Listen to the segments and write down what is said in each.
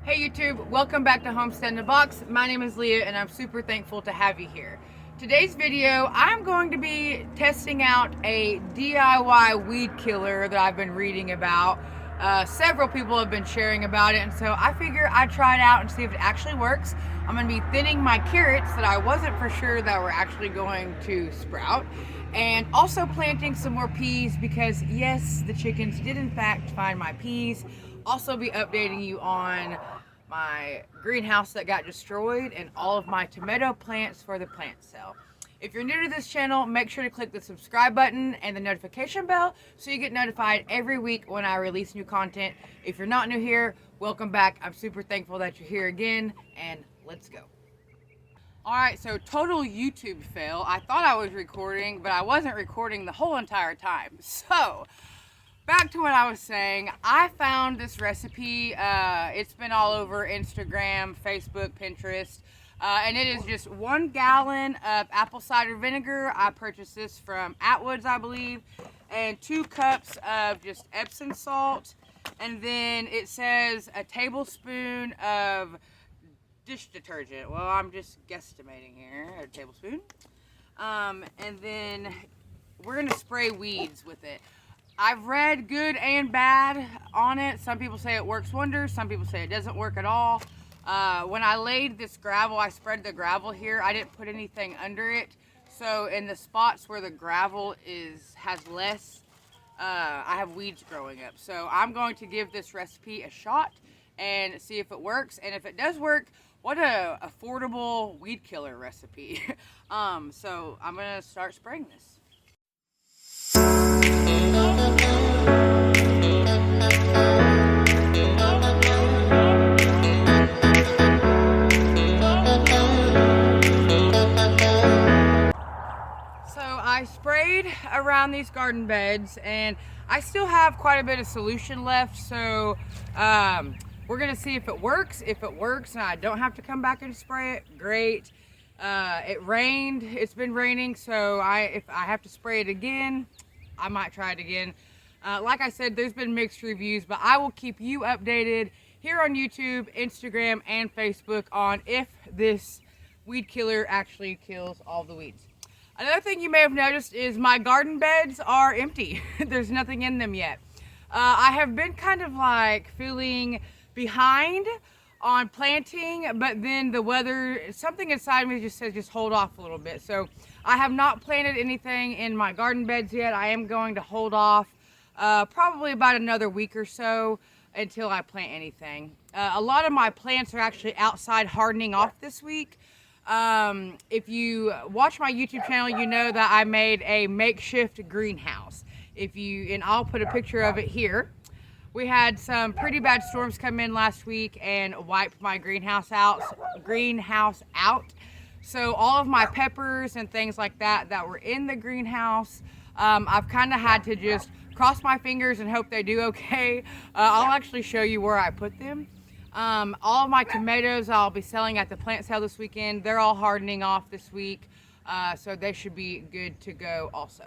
Hey YouTube, welcome back to Homestead in a Box. My name is Leah and I'm super thankful to have you here. Today's video, I'm going to be testing out a DIY weed killer that I've been reading about. Several people have been sharing about it, and so I figure I'd try it out and see if it actually works. I'm going to be thinning my carrots that I wasn't for sure that were actually going to sprout, and also planting some more peas because yes, the chickens did in fact find my peas. Also be updating you on my greenhouse that got destroyed and all of my tomato plants for the plant sale. If you're new to this channel, make sure to click the subscribe button and the notification bell so you get notified every week when I release new content. If you're not new here, welcome back. I'm super thankful that you're here again, and let's go. Alright, so total YouTube fail. I thought I was recording, but I wasn't recording the whole entire time. So back to what I was saying, I found this recipe. It's been all over Instagram, Facebook, Pinterest, and it is just 1 gallon of apple cider vinegar. I purchased this from Atwoods, I believe, and 2 cups of just Epsom salt, and then it says a tablespoon of dish detergent. Well, I'm just guesstimating here, a tablespoon. And then we're gonna spray weeds with it. I've read good and bad on it. Some people say it works wonders. Some people say it doesn't work at all. When I laid this gravel, I spread the gravel here. I didn't put anything under it. So in the spots where the gravel has less, I have weeds growing up. So I'm going to give this recipe a shot and see if it works. And if it does work, what a affordable weed killer recipe. So I'm gonna start spraying this. I sprayed around these garden beds and I still have quite a bit of solution left, so we're gonna see if it works. If it works and I don't have to come back and spray it, great. It rained, it's been raining, so if I have to spray it again, I might try it again. Like I said, there's been mixed reviews, but I will keep you updated here on YouTube, Instagram, and Facebook on if this weed killer actually kills all the weeds. Another thing you may have noticed is my garden beds are empty. There's nothing in them yet. I have been kind of like feeling behind on planting, but then the weather, something inside me just says just hold off a little bit. So I have not planted anything in my garden beds yet. I am going to hold off probably about another week or so until I plant anything. A lot of my plants are actually outside hardening off this week. If you watch my YouTube channel, you know that I made a makeshift greenhouse. And I'll put a picture of it here. We had some pretty bad storms come in last week and wiped my greenhouse out. So all of my peppers and things like that were in the greenhouse, I've kind of had to just cross my fingers and hope they do okay. I'll actually show you where I put them. All of my tomatoes I'll be selling at the plant sale this weekend. They're all hardening off this week, so they should be good to go also.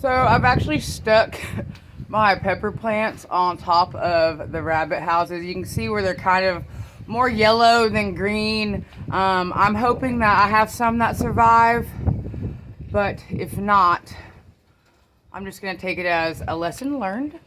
So I've actually stuck my pepper plants on top of the rabbit houses. You can see where they're kind of more yellow than green. I'm hoping that I have some that survive, but if not, I'm just gonna take it as a lesson learned.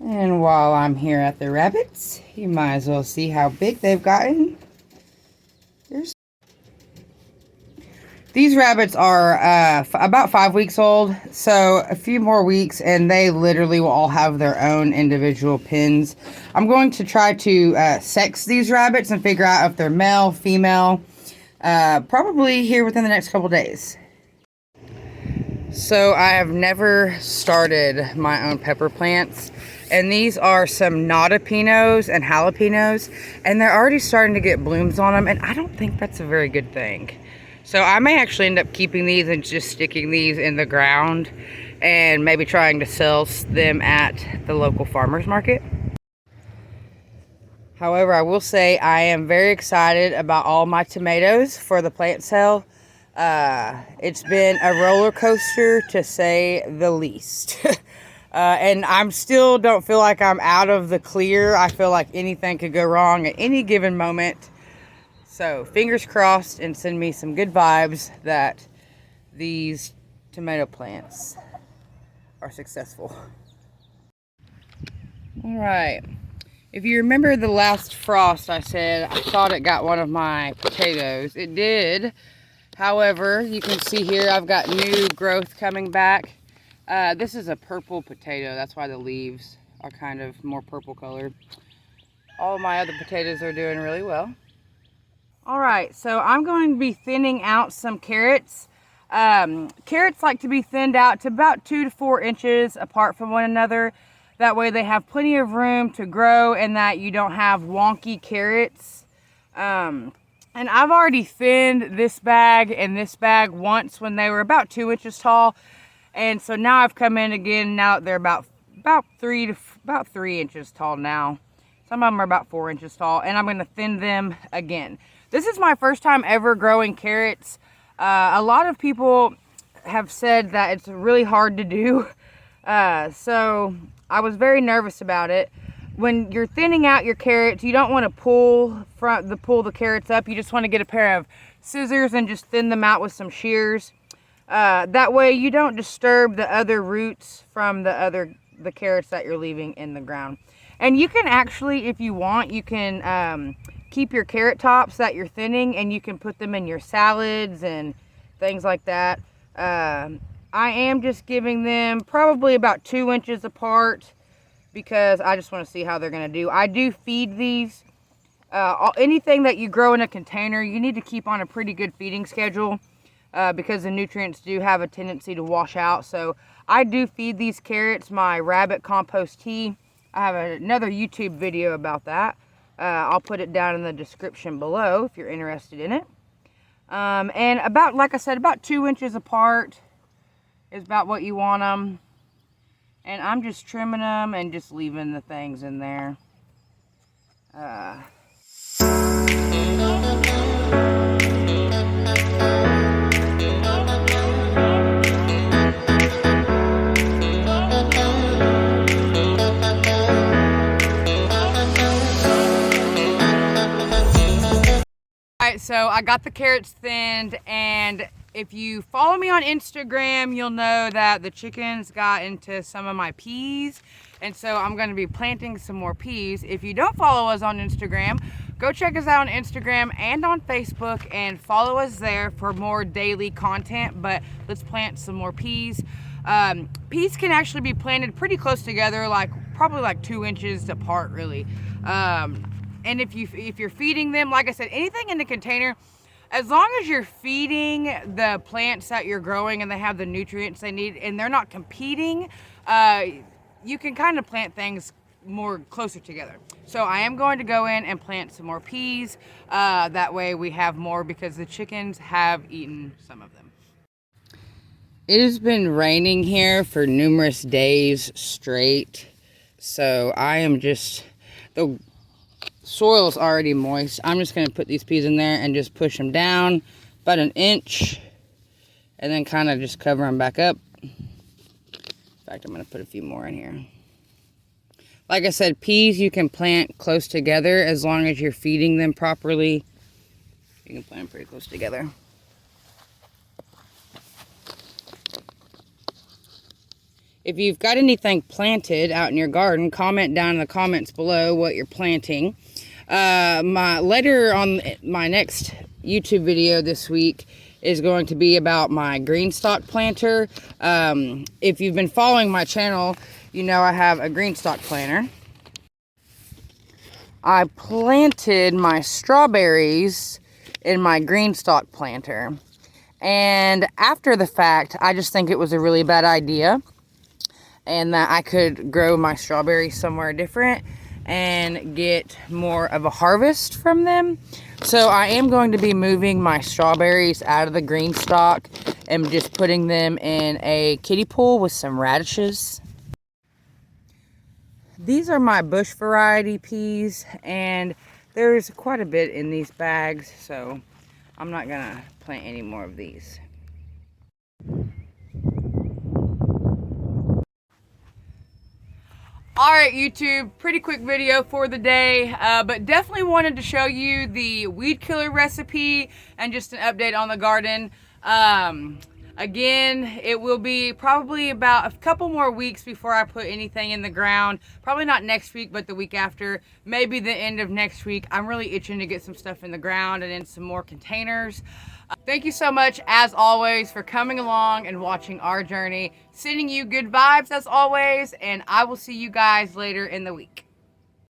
And while I'm here at the rabbits, you might as well see how big they've gotten. These rabbits are about 5 weeks old, so a few more weeks and they literally will all have their own individual pens. I'm going to try to sex these rabbits and figure out if they're male, female, probably here within the next couple days. So I have never started my own pepper plants, and these are some nata pinos and jalapenos, and they're already starting to get blooms on them, and I don't think that's a very good thing. So I may actually end up keeping these and just sticking these in the ground and maybe trying to sell them at the local farmer's market. However, I will say I am very excited about all my tomatoes for the plant sale. It's been a roller coaster to say the least. And I'm still don't feel like I'm out of the clear. I feel like anything could go wrong at any given moment. So fingers crossed, and send me some good vibes that these tomato plants are successful. All right. If you remember the last frost, I said I thought it got one of my potatoes. It did. However, you can see here I've got new growth coming back. This is a purple potato. That's why the leaves are kind of more purple colored. All of my other potatoes are doing really well. All right, so I'm going to be thinning out some carrots. Carrots like to be thinned out to about 2 to 4 inches apart from one another. That way they have plenty of room to grow and that you don't have wonky carrots. And I've already thinned this bag and this bag once when they were about 2 inches tall. And so now I've come in again. Now they're about 3 inches tall now. Some of them are about 4 inches tall, and I'm going to thin them again. This is my first time ever growing carrots. A lot of people have said that it's really hard to do. So I was very nervous about it. When you're thinning out your carrots, you don't want to pull the carrots up. You just want to get a pair of scissors and just thin them out with some shears. That way you don't disturb the other roots from the carrots that you're leaving in the ground. And you can actually, if you want, you can keep your carrot tops that you're thinning, and you can put them in your salads and things like that. I am just giving them probably about 2 inches apart because I just want to see how they're going to do. I do feed these. Anything that you grow in a container, you need to keep on a pretty good feeding schedule because the nutrients do have a tendency to wash out. So I do feed these carrots my rabbit compost tea. I have another YouTube video about that. I'll put it down in the description below if you're interested in it. And about, like I said, about 2 inches apart is about what you want them. And I'm just trimming them and just leaving the things in there. Alright, so I got the carrots thinned, and if you follow me on Instagram, you'll know that the chickens got into some of my peas, and so I'm going to be planting some more peas. If you don't follow us on Instagram, go check us out on Instagram and on Facebook and follow us there for more daily content. But let's plant some more peas. Peas can actually be planted pretty close together, probably like 2 inches apart, really. And if you're feeding them, like I said, anything in the container, as long as you're feeding the plants that you're growing and they have the nutrients they need and they're not competing, you can kind of plant things more closer together. So I am going to go in and plant some more peas. That way we have more because the chickens have eaten some of them. It has been raining here for numerous days straight. So I am just, the soil is already moist. I'm just going to put these peas in there and just push them down about 1 inch and then kind of just cover them back up. In fact, I'm going to put a few more in here. Like I said, peas you can plant close together as long as you're feeding them properly. You can plant them pretty close together. If you've got anything planted out in your garden, comment down in the comments below what you're planting. Later on my next YouTube video this week is going to be about my green stalk planter. If you've been following my channel, you know I have a green stalk planter. I planted my strawberries in my green stalk planter. And after the fact, I just think it was a really bad idea. And that I could grow my strawberries somewhere different and get more of a harvest from them. So I am going to be moving my strawberries out of the green stalk and just putting them in a kiddie pool with some radishes. These are my bush variety peas, and there's quite a bit in these bags, so I'm not gonna plant any more of these. All right, YouTube, pretty quick video for the day, but definitely wanted to show you the weed killer recipe and just an update on the garden. Again, it will be probably about a couple more weeks before I put anything in the ground. Probably not next week, but the week after, maybe the end of next week. I'm really itching to get some stuff in the ground and in some more containers. Thank you so much, as always, for coming along and watching our journey. Sending you good vibes, as always, and I will see you guys later in the week.